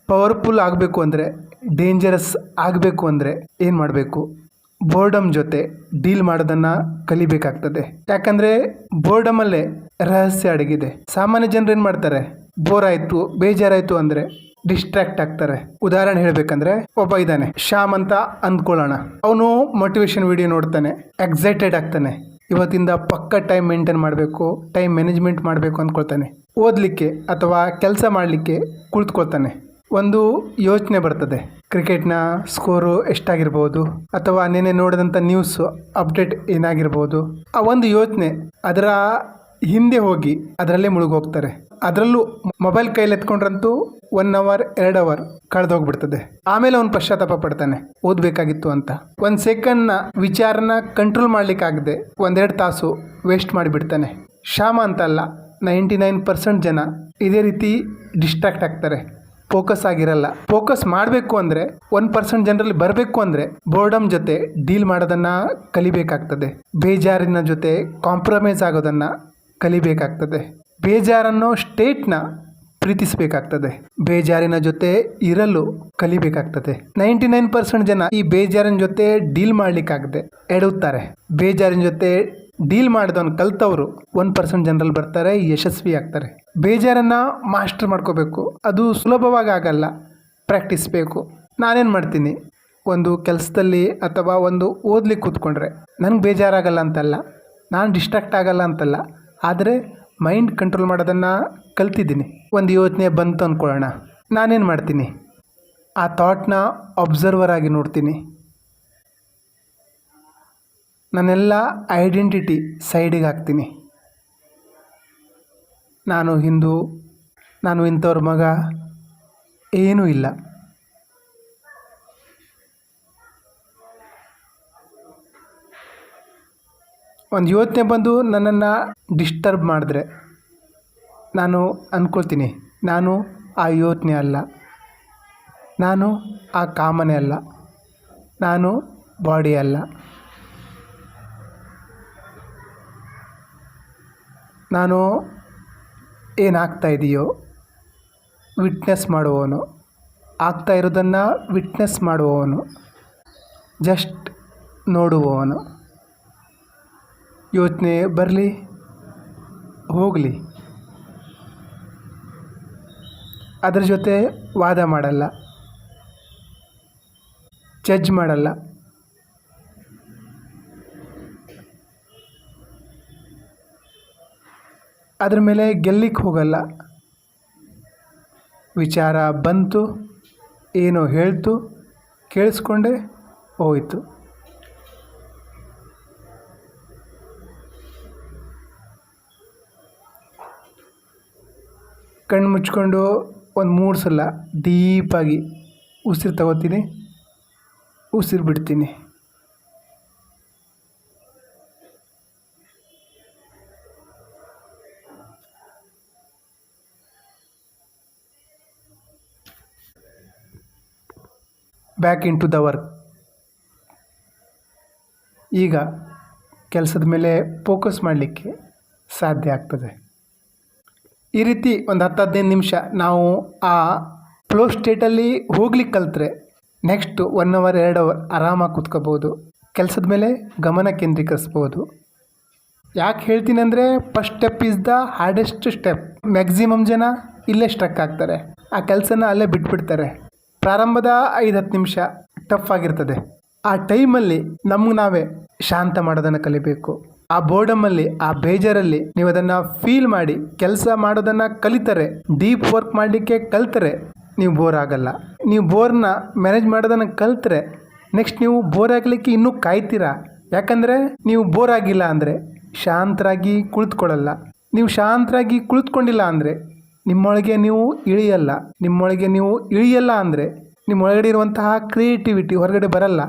Powerful ಆಗಬೇಕು ಅಂದರೆ, dangerous ಆಗಬೇಕು ಅಂದರೆ ಏನು ಮಾಡಬೇಕು? ಬೋರ್ಡಮ್ ಜೊತೆ ಡೀಲ್ ಮಾಡೋದನ್ನು ಕಲಿಬೇಕಾಗ್ತದೆ. ಯಾಕಂದರೆ ಬೋರ್ಡಮಲ್ಲೇ ರಹಸ್ಯ ಅಡಗಿದೆ. ಸಾಮಾನ್ಯ ಜನರು ಏನು ಮಾಡ್ತಾರೆ? ಬೋರ್ ಆಯಿತು, ಬೇಜಾರಾಯಿತು ಅಂದರೆ ಡಿಸ್ಟ್ರಾಕ್ಟ್ ಆಗ್ತಾರೆ. ಉದಾಹರಣೆ ಹೇಳಬೇಕಂದ್ರೆ, ಒಬ್ಬ ಇದ್ದಾನೆ ಶ್ಯಾಮ್ ಅಂತ ಅಂದ್ಕೊಳ್ಳೋಣ. ಅವನು ಮೋಟಿವೇಶನ್ ವಿಡಿಯೋ ನೋಡ್ತಾನೆ, ಎಕ್ಸೈಟೆಡ್ ಆಗ್ತಾನೆ. ಇವತ್ತಿಂದ ಪಕ್ಕ ಟೈಮ್ ಮೇಂಟೈನ್ ಮಾಡಬೇಕು, ಟೈಮ್ ಮ್ಯಾನೇಜ್ಮೆಂಟ್ ಮಾಡಬೇಕು ಅಂದ್ಕೊಳ್ತಾನೆ. ಓದಲಿಕ್ಕೆ ಅಥವಾ ಕೆಲಸ ಮಾಡಲಿಕ್ಕೆ ಕುಳಿತುಕೊಳ್ತಾನೆ. ಒಂದು ಯೋಚನೆ ಬರ್ತದೆ, ಕ್ರಿಕೆಟ್ನ ಸ್ಕೋರು ಎಷ್ಟಾಗಿರ್ಬೋದು, ಅಥವಾ ನೆನೆ ನೋಡಿದಂಥ ನ್ಯೂಸ್ ಅಪ್ಡೇಟ್ ಏನಾಗಿರ್ಬೋದು. ಆ ಒಂದು ಯೋಚನೆ ಅದರ ಹಿಂದೆ ಹೋಗಿ ಅದರಲ್ಲೇ ಮುಳುಗೋಗ್ತಾರೆ. ಅದರಲ್ಲೂ ಮೊಬೈಲ್ ಕೈಲಿ ಎತ್ಕೊಂಡ್ರಂತೂ 1 ಅವರ್ 2 ಅವರ್ ಕಳೆದೋಗ್ಬಿಡ್ತದೆ. ಆಮೇಲೆ ಅವನು ಪಶ್ಚಾತ್ತಾಪ ಪಡ್ತಾನೆ, ಓದಬೇಕಾಗಿತ್ತು ಅಂತ. 1 ಸೆಕೆಂಡ್ನ ವಿಚಾರನ ಕಂಟ್ರೋಲ್ ಮಾಡಲಿಕ್ಕಾಗದೆ 1-2 ತಾಸು ವೇಸ್ಟ್ ಮಾಡಿಬಿಡ್ತಾನೆ. ಶ್ಯಾಮ ಅಂತಲ್ಲ, 99% ಜನ ಇದೇ ರೀತಿ ಡಿಸ್ಟ್ರಾಕ್ಟ್ ಆಗ್ತಾರೆ, ಫೋಕಸ್ ಆಗಿರಲ್ಲ. ಫೋಕಸ್ ಮಾಡಬೇಕು ಅಂದರೆ 1% ಜನರಲ್ಲಿ ಬರಬೇಕು ಅಂದರೆ ಬೋರ್ಡಮ್ ಜೊತೆ ಡೀಲ್ ಮಾಡೋದನ್ನು ಕಲಿಬೇಕಾಗ್ತದೆ. ಬೇಜಾರಿನ ಜೊತೆ ಕಾಂಪ್ರಮೈಸ್ ಆಗೋದನ್ನು ಕಲಿಬೇಕಾಗ್ತದೆ. ಬೇಜಾರನ್ನೋ ಸ್ಟೇಟ್ನ ಪ್ರೀತಿಸಬೇಕಾಗ್ತದೆ. ಬೇಜಾರಿನ ಜೊತೆ ಇರಲು ಕಲಿಬೇಕಾಗ್ತದೆ. 99% ಜನ ಈ ಬೇಜಾರಿನ ಜೊತೆ ಡೀಲ್ ಮಾಡಲಿಕ್ಕಾಗದೆ ಎಡುತ್ತಾರೆ. ಬೇಜಾರಿನ ಜೊತೆ ಡೀಲ್ ಮಾಡಿದವನು ಕಲ್ತವರು 1% ಜನರಲ್ಲಿ ಬರ್ತಾರೆ, ಯಶಸ್ವಿ ಆಗ್ತಾರೆ. ಬೇಜಾರನ್ನು ಮಾಸ್ಟರ್ ಮಾಡ್ಕೋಬೇಕು. ಅದು ಸುಲಭವಾಗಿ ಆಗಲ್ಲ, ಪ್ರಾಕ್ಟೀಸ್ ಬೇಕು. ನಾನೇನು ಮಾಡ್ತೀನಿ, ಒಂದು ಕೆಲಸದಲ್ಲಿ ಅಥವಾ ಒಂದು ಓದ್ಲಿಕ್ಕೆ ಕೂತ್ಕೊಂಡ್ರೆ ನನಗೆ ಬೇಜಾರಾಗಲ್ಲ ಅಂತಲ್ಲ, ನಾನು ಡಿಸ್ಟ್ರಾಕ್ಟ್ ಆಗಲ್ಲ ಅಂತಲ್ಲ, ಆದರೆ ಮೈಂಡ್ ಕಂಟ್ರೋಲ್ ಮಾಡೋದನ್ನು ಕಲ್ತಿದ್ದೀನಿ. ಒಂದು ಯೋಚನೆ ಬಂತು ಅಂದ್ಕೊಳ್ಳೋಣ, ನಾನೇನು ಮಾಡ್ತೀನಿ, ಆ ಥಾಟ್ನ ಅಬ್ಸರ್ವರ್ ಆಗಿ ನೋಡ್ತೀನಿ. ನನ್ನೆಲ್ಲ ಐಡೆಂಟಿಟಿ ಸೈಡಿಗೆ ಹಾಕ್ತೀನಿ. ನಾನು ಹಿಂದೂ, ನಾನು ಇಂಥವ್ರ ಮಗ, ಏನೂ ಇಲ್ಲ. ಒಂದು ಯೋಚನೆ ಬಂದು ನನ್ನನ್ನು ಡಿಸ್ಟರ್ಬ್ ಮಾಡಿದ್ರೆ ನಾನು ಅಂದ್ಕೊಳ್ತೀನಿ, ನಾನು ಆ ಯೋಚನೆ ಅಲ್ಲ, ನಾನು ಆ ಕಾಮನೆ ಅಲ್ಲ, ನಾನು ಬಾಡಿ ಅಲ್ಲ. ನಾನು ಏನಾಗ್ತಾ ಇದೆಯೋ ವಿಟ್ನೆಸ್ ಮಾಡುವವನು, ಆಗ್ತಾ ಇರೋದನ್ನು ವಿಟ್ನೆಸ್ ಮಾಡುವವನು, ಜಸ್ಟ್ ನೋಡುವವನು. ಯೋಚನೆ ಬರಲಿ ಹೋಗಲಿ, ಅದರ ಜೊತೆ ವಾದ ಮಾಡಲ್ಲ, ಜಡ್ಜ್ ಮಾಡಲ್ಲ. ಅದ್ರ ಮೇಲೆ ಗೆಲ್ಲಿಕ್ಕೆ ಹೋಗಲ್ಲ. ವಿಚಾರ ಬಂತು, ಏನೋ ಹೇಳ್ತು, ಕೇಳಿಸ್ಕೊಂಡೆ ಹೋಯಿತು. ಕಣ್ಣು ಮುಚ್ಕೊಂಡು ಒಂದು 3 ಸಲ ಡೀಪಾಗಿ ಉಸಿರು ತಗೋತೀನಿ, ಉಸಿರು ಬಿಡ್ತೀನಿ. Back into the work. ಈಗ ಕೆಲಸದ ಮೇಲೆ ಫೋಕಸ್ ಮಾಡಲಿಕ್ಕೆ ಸಾಧ್ಯ ಆಗ್ತದೆ. ಈ ರೀತಿ ಒಂದು 10-15 ನಿಮಿಷ ನಾವು ಆ ಫ್ಲೋ ಸ್ಟೇಟಲ್ಲಿ ಹೋಗ್ಲಿಕ್ಕೆ ಕಲಿತ್ರೆ ನೆಕ್ಸ್ಟ್ 1 ಅವರ್ 2 ಅವರ್ ಆರಾಮಾಗಿ ಕೂತ್ಕೋಬೋದು. ಕೆಲಸದ ಮೇಲೆ ಗಮನ ಕೇಂದ್ರೀಕರಿಸ್ಬೋದು. ಯಾಕೆ ಹೇಳ್ತೀನಿ ಅಂದರೆ, first step is the hardest step. Maximum ಜನ ಇಲ್ಲೇ ಸ್ಟ್ರಕ್ ಆಗ್ತಾರೆ, ಆ ಕೆಲಸನ ಅಲ್ಲೇ ಬಿಟ್ಬಿಡ್ತಾರೆ. ಪ್ರಾರಂಭದ 5-10 ನಿಮಿಷ ಟಫ್ ಆಗಿರ್ತದೆ. ಆ ಟೈಮಲ್ಲಿ ನಮಗೆ ನಾವೇ ಶಾಂತ ಮಾಡೋದನ್ನು ಕಲಿಬೇಕು. ಆ ಬೋರ್ಡಮಲ್ಲಿ, ಆ ಬೇಜಾರಲ್ಲಿ ನೀವು ಅದನ್ನು ಫೀಲ್ ಮಾಡಿ ಕೆಲಸ ಮಾಡೋದನ್ನು ಕಲಿತರೆ, ಡೀಪ್ ವರ್ಕ್ ಮಾಡಲಿಕ್ಕೆ ಕಲಿತರೆ ನೀವು ಬೋರ್ ಆಗಲ್ಲ. ನೀವು ಬೋರ್ನ ಮ್ಯಾನೇಜ್ ಮಾಡೋದನ್ನು ಕಲಿತ್ರೆ ನೆಕ್ಸ್ಟ್ ನೀವು ಬೋರ್ ಆಗಲಿಕ್ಕೆ ಇನ್ನೂ ಕಾಯ್ತೀರಾ. ಯಾಕಂದರೆ ನೀವು ಬೋರ್ ಆಗಿಲ್ಲ ಅಂದರೆ ಶಾಂತರಾಗಿ ಕುಳಿತುಕೊಳ್ಳಲ್ಲ. ನೀವು ಶಾಂತರಾಗಿ ಕುಳಿತುಕೊಂಡಿಲ್ಲ ಅಂದರೆ ನಿಮ್ಮೊಳಗೆ ನೀವು ಇಳಿಯಲ್ಲ. ನಿಮ್ಮೊಳಗೆ ನೀವು ಇಳಿಯಲ್ಲ ಅಂದರೆ ನಿಮ್ಮೊಳಗಡೆ ಇರುವಂತಹ ಕ್ರಿಯೇಟಿವಿಟಿ ಹೊರಗಡೆ ಬರಲ್ಲ.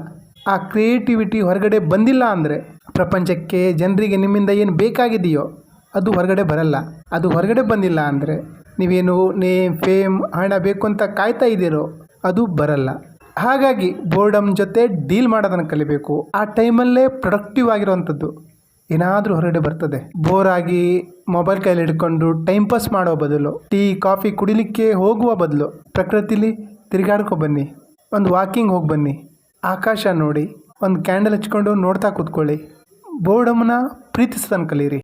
ಆ ಕ್ರಿಯೇಟಿವಿಟಿ ಹೊರಗಡೆ ಬಂದಿಲ್ಲ ಅಂದರೆ ಪ್ರಪಂಚಕ್ಕೆ, ಜನರಿಗೆ ನಿಮ್ಮಿಂದ ಏನು ಬೇಕಾಗಿದೆಯೋ ಅದು ಹೊರಗಡೆ ಬರಲ್ಲ. ಅದು ಹೊರಗಡೆ ಬಂದಿಲ್ಲ ಅಂದರೆ ನೀವೇನು ನೇಮ್, ಫೇಮ್, ಹಣ ಬೇಕು ಅಂತ ಕಾಯ್ತಾ ಇದ್ದೀರೋ ಅದು ಬರಲ್ಲ. ಹಾಗಾಗಿ ಬೋರ್ಡಮ್ ಜೊತೆ ಡೀಲ್ ಮಾಡೋದನ್ನು ಕಲಿಬೇಕು. ಆ ಟೈಮಲ್ಲೇ ಪ್ರೊಡಕ್ಟಿವ್ ಆಗಿರೋವಂಥದ್ದು. ಏನಾದರೂ ಹೊರಗಡೆ ಬರ್ತದೆ. ಬೋರ್ ಆಗಿ ಮೊಬೈಲ್ ಕೈಲಿ ಹಿಡ್ಕೊಂಡು ಟೈಮ್ ಪಾಸ್ ಮಾಡೋ ಬದಲು, ಟೀ ಕಾಫಿ ಕುಡಿಲಿಕ್ಕೆ ಹೋಗುವ ಬದಲು ಪ್ರಕೃತಿಲಿ ತಿರುಗಾಡ್ಕೊ ಬನ್ನಿ, ಒಂದು ವಾಕಿಂಗ್ ಹೋಗಿ ಬನ್ನಿ, ಆಕಾಶ ನೋಡಿ, ಒಂದು ಕ್ಯಾಂಡಲ್ ಹಚ್ಕೊಂಡು ನೋಡ್ತಾ ಕೂತ್ಕೊಳ್ಳಿ. ಬೋರ್ಡಮ್ನ ಪ್ರೀತಿಸೋದನ್ನು ಕಲೀರಿ.